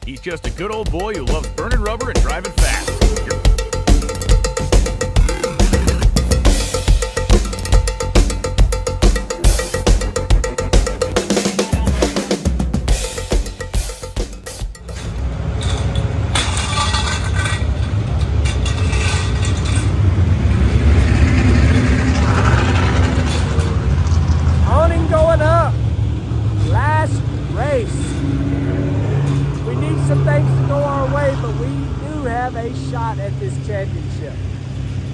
He's just a good old boy who loves burning rubber and driving fast. Awning going up. Last race. We need some things to go our way, but we do have a shot at this championship.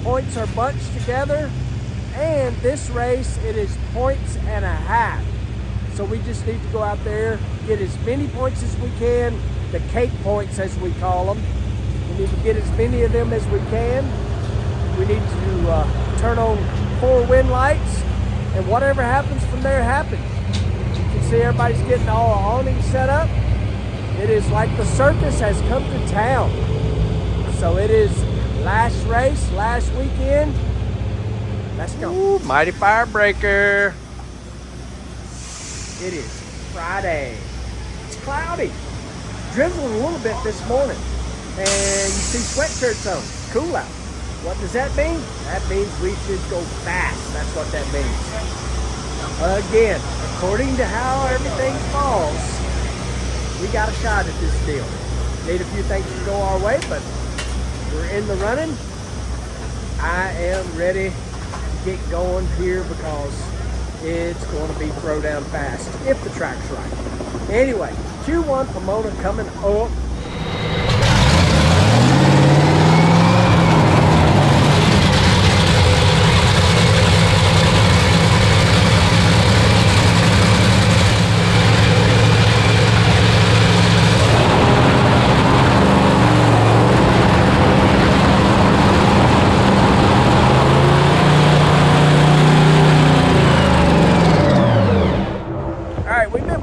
Points are bunched together, and this race, it is points and a half. So we just need to go out there, get as many points as we can, the cake points as we call them. We need to get as many of them as we can. We need to turn on 4 wind lights, and whatever happens from there happens. You can see everybody's getting all awnings set up. It is like the circus has come to town. So it is last race, last weekend. Let's go. Ooh, mighty firebreaker. It is Friday. It's cloudy. Drizzling a little bit this morning. And you see sweatshirts on. Cool out. What does that mean? That means we should go fast. That's what that means. Again, according to how everything falls, we got a shot at this deal. Need a few things to go our way, but we're in the running. I am ready to get going here because it's going to be throw down fast if the track's right. Anyway, Q1 Pomona coming up.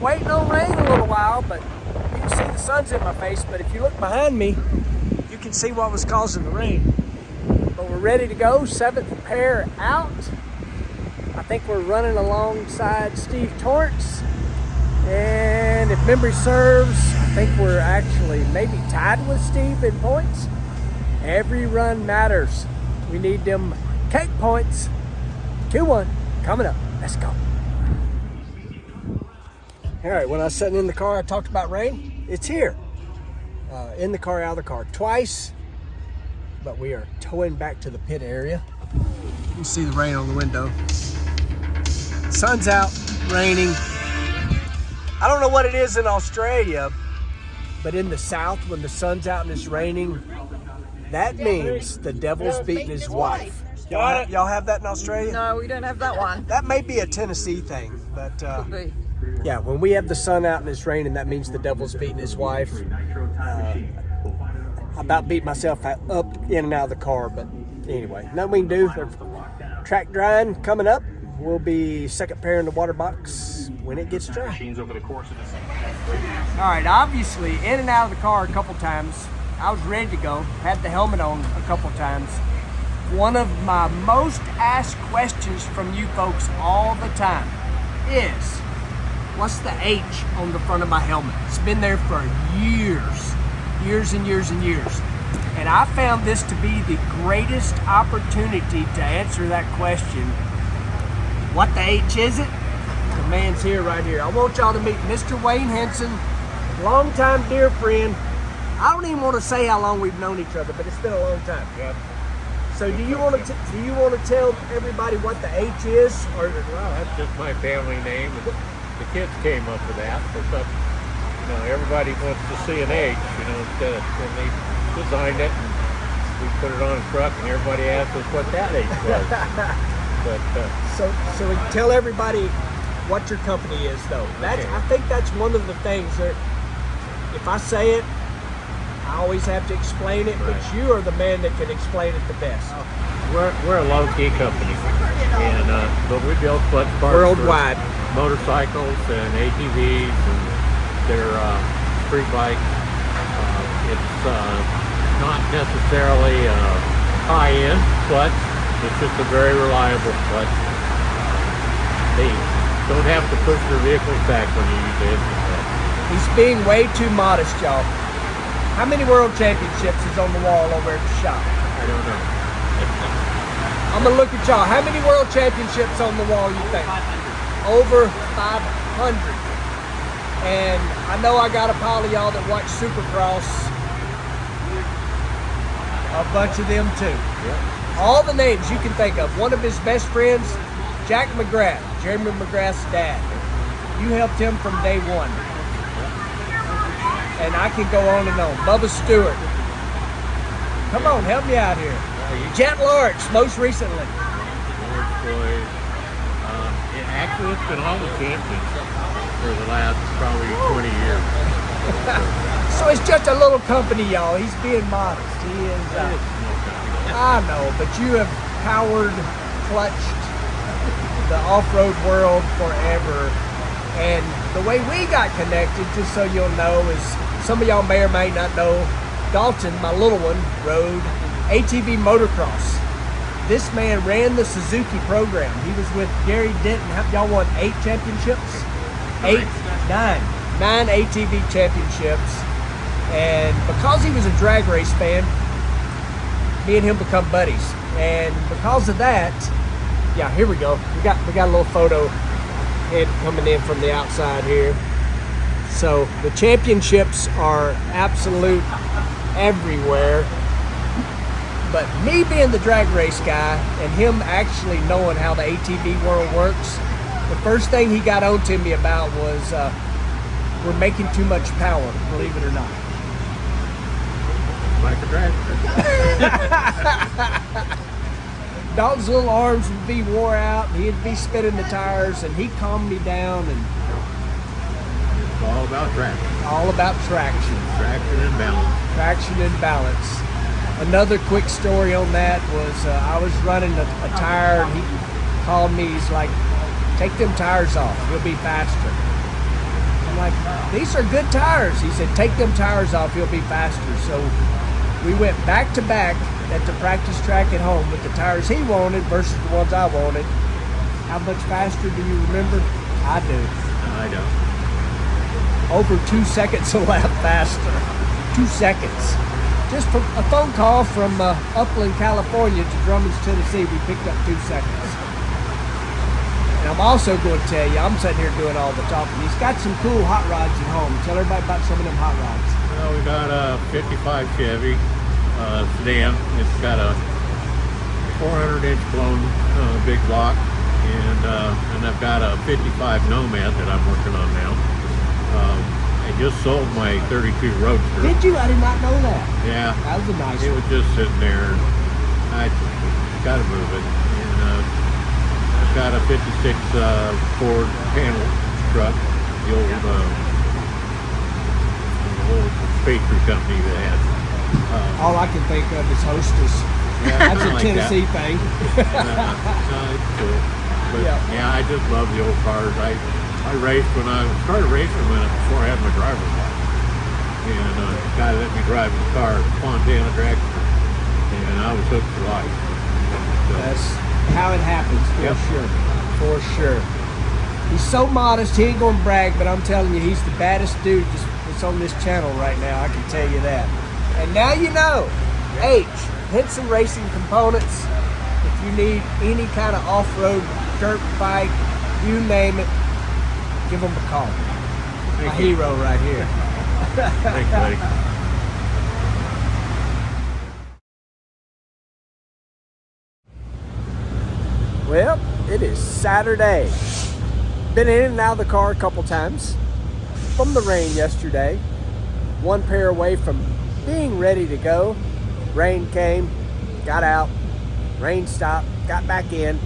Waiting on rain a little while, but you can see the sun's in my face. But if you look behind me, you can see what was causing the rain. But we're ready to go. 7th pair out. I think we're running alongside Steve Torrance. And if memory serves, I think we're actually maybe tied with Steve in points. Every run matters. We need them cake points. 2-1 coming up. Let's go. All right, when I was sitting in the car, I talked about rain. It's here. In the car, out of the car twice, but we are towing back to the pit area. You can see the rain on the window. Sun's out, raining. I don't know what it is in Australia, but in the South, when the sun's out and it's raining, that means the devil's beating his wife. Y'all have that in Australia? No, we don't have that one. That may be a Tennessee thing, but Could be. yeah, when we have the sun out and it's raining, that means the devil's beating his wife. I about beat myself up in and out of the car, but anyway, nothing we can do. Track drying coming up. We'll be second pair in the water box when it gets dry. All right, obviously in and out of the car a couple times. I was ready to go, had the helmet on a couple times. One of my most asked questions from you folks all the time is, what's the H on the front of my helmet? It's been there for years and years and years. And I found this to be the greatest opportunity to answer that question. What the H is it? The man's here right here. I want y'all to meet Mr. Wayne Hinson, longtime dear friend. I don't even want to say how long we've known each other, but it's been a long time. Yep. So do you want to tell everybody what the H is? Or Well, that's just my family name. The kids came up with that. But, everybody wants to see an H, and they designed it, and we put it on a truck, and everybody asked us what that H was. But so we tell everybody what your company is, though. That's Okay. I think that's one of the things that if I say it, I always have to explain it, but Right. you are the man that can explain it the best. we're a low-key company, and but we build clutch parts Worldwide. for motorcycles and ATVs and their street bikes. It's not necessarily a high-end clutch. It's just a very reliable clutch. They don't have to push their vehicles back when you use the engine clutch. He's being way too modest, y'all. How many world championships is on the wall over at the shop? I don't know. I'm gonna look at y'all. How many world championships on the wall you think? Over 500. And I know I got a pile of y'all that watch Supercross. A bunch of them too. Yeah. All the names you can think of. One of his best friends, Jack McGrath, Jeremy McGrath's dad. You helped him from day one. And I can go on and on. Bubba Stewart. Come on, help me out here. Jet Lawrence, most recently. Lawrence Floyd. Actually, it's been all the champions for the last probably 20 years. So it's just a little company, y'all. He's being modest. He is. I know, but you have powered, clutched the off-road world forever. And the way we got connected, just so you'll know, is some of y'all may or may not know, Dalton, my little one, rode ATV motocross. This man ran the Suzuki program. He was with Gary Denton. Y'all won 8 championships? 9 ATV championships. And because he was a drag race fan, me and him become buddies. And because of that, yeah, here we go. We got a little photo head coming in from the outside here. So the championships are absolute everywhere. But me being the drag race guy and him actually knowing how the ATV world works, the first thing he got on to me about was we're making too much power, believe it or not. Like a dragster. Dalton's little arms would be wore out, and he'd be spinning the tires, and he calmed me down, and It's all about traction. all about traction. Traction and balance. Traction and balance. Another quick story on that was I was running a tire, and he called me. He's like, "Take them tires off. You'll be faster." I'm like, "These are good tires." He said, "Take them tires off. You'll be faster." So we went back to back at the practice track at home with the tires he wanted versus the ones I wanted. How much faster do you remember? I do. I don't. Over 2 seconds a lap faster. 2 seconds. Just from a phone call from Upland, California to Drummond's, Tennessee, we picked up 2 seconds. And I'm also going to tell you, I'm sitting here doing all the talking. He's got some cool hot rods at home. Tell everybody about some of them hot rods. Well, we got a 55 Chevy sedan. It's got a 400-inch blown big block, and I've got a 55 Nomad that I'm working on now. I just sold my 32 Roadster. Did you? I did not know that. Yeah. That was a nice It one. was just sitting there. I got to move it. And I've got a 56 Ford panel truck, the old pastry company that had. All I can think of is Hostess. Yeah, That's a like Tennessee that. thing. No, it's cool. But Yeah. I just love the old cars. I raced when I started racing before I had my driver's license. And the guy let me drive his car, Montana Dragster, and I was hooked for life. So, That's how it happens, for Yep. sure. For sure. He's so modest, he ain't gonna brag, but I'm telling you, he's the baddest dude that's on this channel right now, I can tell you that. And now you know, H, Hinson Racing Components. If you need any kind of off-road dirt bike, you name it, give him a call. My Thank you. hero right here. Thanks, buddy. Well, it is Saturday. Been in and out of the car a couple times from the rain yesterday. One pair away from being ready to go. Rain came, got out, rain stopped, got back in.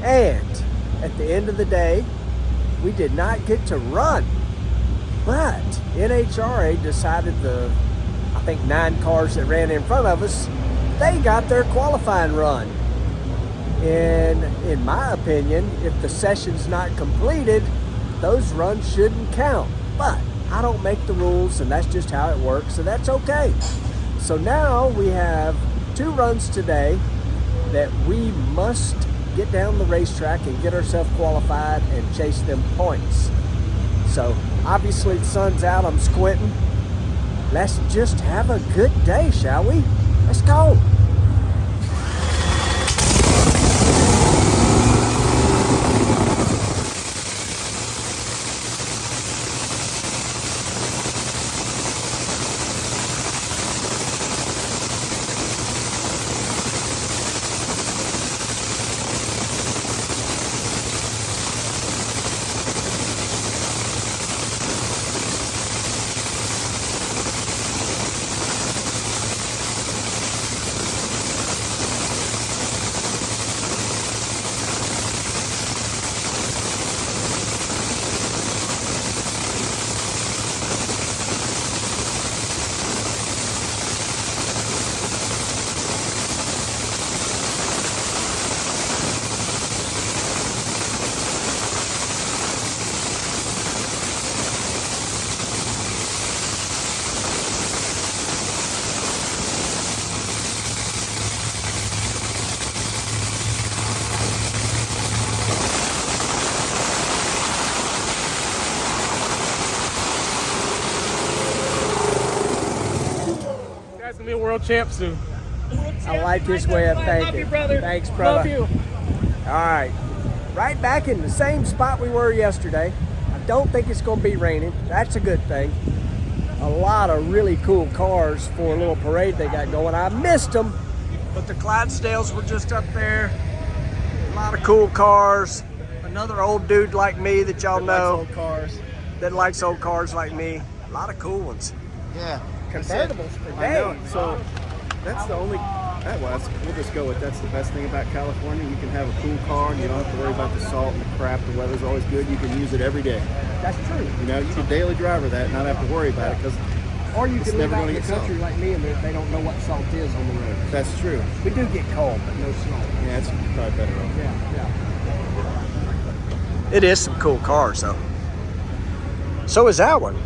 And at the end of the day, we did not get to run. But NHRA decided I think 9 cars that ran in front of us, they got their qualifying run. And in my opinion, if the session's not completed, those runs shouldn't count. But I don't make the rules, and that's just how it works, so that's okay. So now we have 2 runs today that we must get down the racetrack and get ourselves qualified and chase them points. So obviously the sun's out, I'm squinting. let's just have a good day, shall we? Let's go. Gonna be a world champ soon. I like this way of thinking. Love you, brother. Thanks, brother. Love you. All right. Right back in the same spot we were yesterday. I don't think it's going to be raining. That's a good thing. A lot of really cool cars for a little parade they got going. I missed them, but the Clydesdales were just up there. A lot of cool cars. Another old dude like me that y'all know. Old cars. That likes old cars like me. A lot of cool ones. Yeah. Convertibles for I know. days. So that's the only. Well, we'll just go with that's the best thing about California. You can have a cool car and you don't have to worry about the salt and the crap. The weather's always good. You can use it every day. That's true. You know, you can daily driver that and not have to worry about it because Or you it's can live never out in gonna the get country salt. like me and they don't know what salt is on the road. That's true. We do get cold, but no snow. Yeah, it's probably better off. Yeah. It is some cool cars, though. So is that one.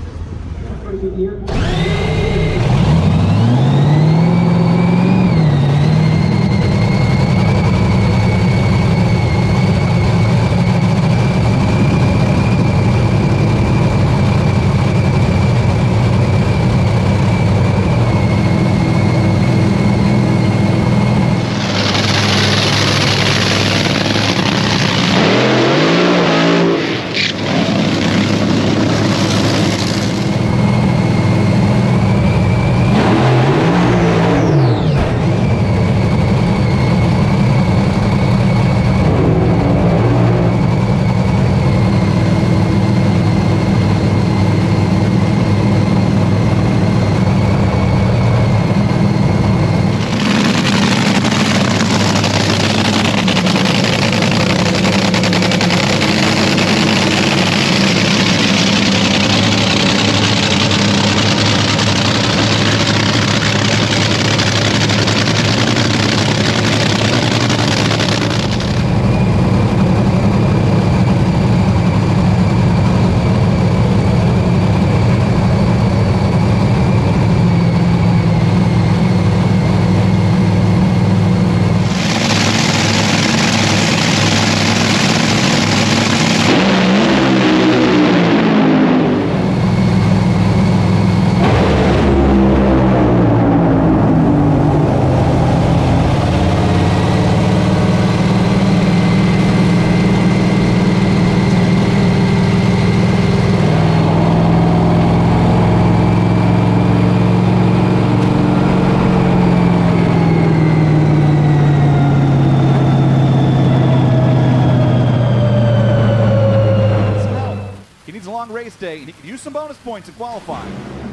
race day, and he could use some bonus points in qualifying.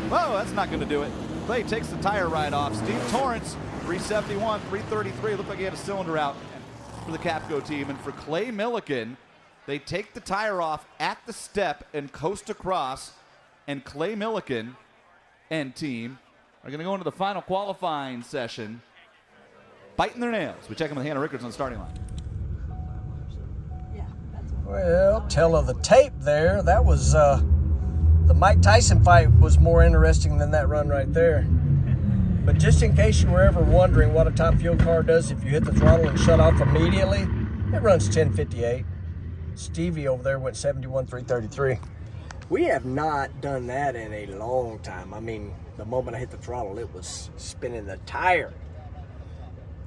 Whoa, that's not going to do it. Clay takes the tire ride off. Steve Torrance, 371, 333. Looked like he had a cylinder out for the Capco team. And for Clay Milliken, they take the tire off at the step and coast across. And Clay Milliken and team are going to go into the final qualifying session, biting their nails. We check in with Hannah Rickards on the starting line. Well, tell of the tape there. That was the Mike Tyson fight was more interesting than that run right there. But just in case you were ever wondering what a top fuel car does if you hit the throttle and shut off immediately, it runs 1058. Stevie over there went 71 333. We have not done that in a long time. I mean, the moment I hit the throttle, it was spinning the tire.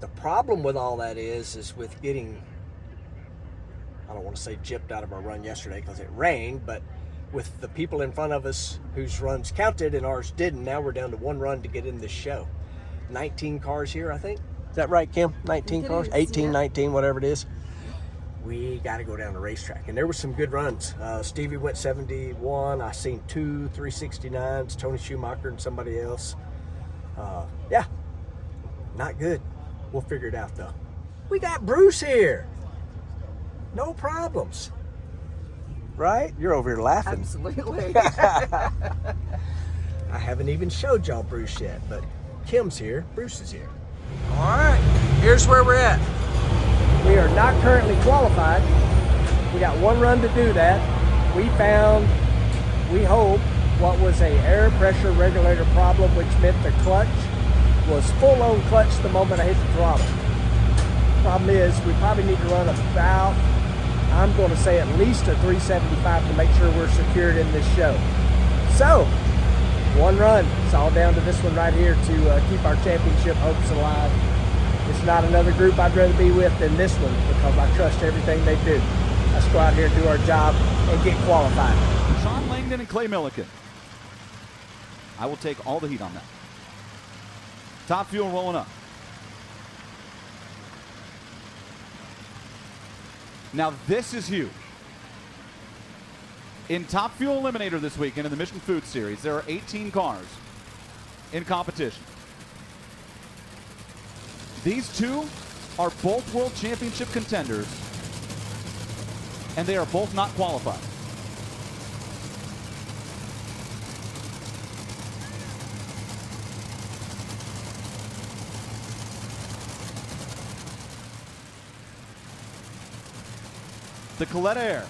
The problem with all that is with getting, I don't want to say gypped out of our run yesterday because it rained, but with the people in front of us whose runs counted and ours didn't, now we're down to one run to get in this show. 19 cars here, I think. Is that right, Kim? 19 cars? 18, 19, whatever it is. We got to go down the racetrack. And there were some good runs. Stevie went 71. I seen 2 369s, Tony Schumacher and somebody else. Yeah, not good. We'll figure it out, though. We got Bruce here. No problems. Right? You're over here laughing. Absolutely. I haven't even showed y'all Bruce yet, but Kim's here. Bruce is here. All right, here's where we're at. We are not currently qualified. We got one run to do that. We found, we hope, what was a air pressure regulator problem, which meant the clutch was full on clutch the moment I hit the throttle. Problem is, we probably need to run about, I'm going to say at least a 375 to make sure we're secured in this show. So, one run. It's all down to this one right here to keep our championship hopes alive. It's not another group I'd rather be with than this one because I trust everything they do. Let's go out here and do our job and get qualified. Sean Langdon and Clay Milliken. I will take all the heat on that. Top Fuel rolling up. Now this is huge. In Top Fuel Eliminator this weekend in the Mission Food Series, there are 18 cars in competition. These two are both World Championship contenders, and they are both not qualified. The Coletta Air,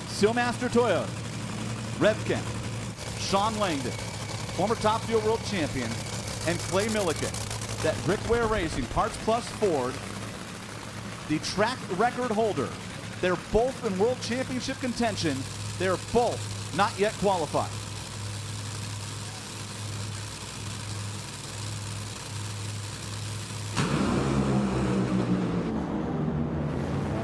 Sealmaster Toyota, Revkin, Sean Langdon, former Top Fuel World Champion, and Clay Milliken. That Rick Ware Racing, Parts Plus Ford, the track record holder. They're both in World Championship contention. They're both not yet qualified.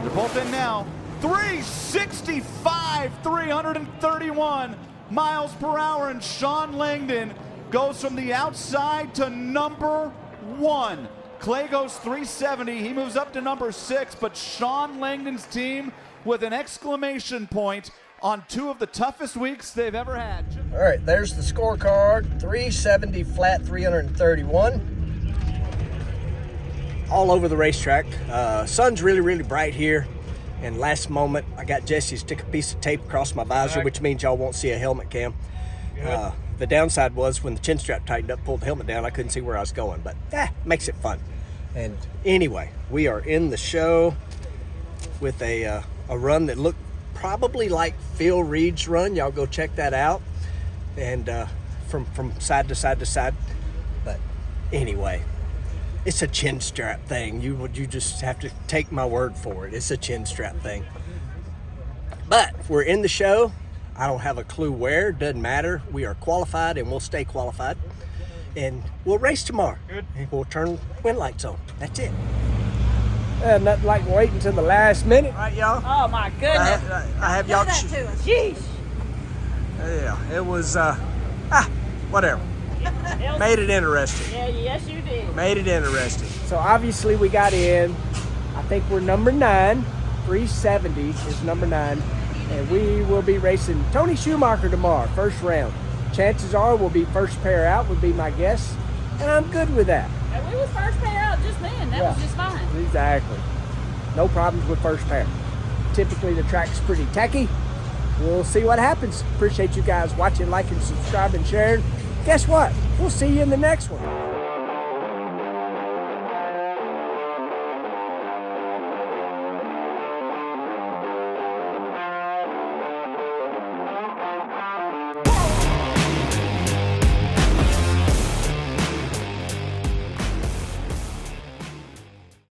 They're both in now. 365, 331 miles per hour, and Sean Langdon goes from the outside to number 1. Clay goes 370. He moves up to number 6, but Sean Langdon's team with an exclamation point on 2 of the toughest weeks they've ever had. All right, there's the scorecard. 370 flat, 331. All over the racetrack. Sun's really, really bright here. And last moment, I got Jesse to stick a piece of tape across my visor, which means y'all won't see a helmet cam. The downside was when the chin strap tightened up, pulled the helmet down, I couldn't see where I was going, but makes it fun. And anyway, we are in the show with a run that looked probably like Phil Reed's run. Y'all go check that out. And from side to side to side. But anyway, it's a chin strap thing. You just have to take my word for it. It's a chin strap thing. But we're in the show. I don't have a clue where. Doesn't matter. We are qualified and we'll stay qualified. And we'll race tomorrow. Good. And we'll turn wind lights on. That's it. Nothing like waiting until the last minute. Right, y'all? Oh, my goodness. I have y'all. Do that to us. Jeez. Yeah, it was, whatever. Made it interesting. Yeah, yes, you did. Made it interesting. So obviously we got in. I think we're number 9. 370 is number 9. And we will be racing Tony Schumacher tomorrow, first round. Chances are we'll be first pair out, would be my guess. And I'm good with that. And we was first pair out just then. That was just fine. Exactly. No problems with first pair. Typically the track's pretty tacky. We'll see what happens. Appreciate you guys watching, liking, subscribing, sharing. Guess what? We'll see you in the next one.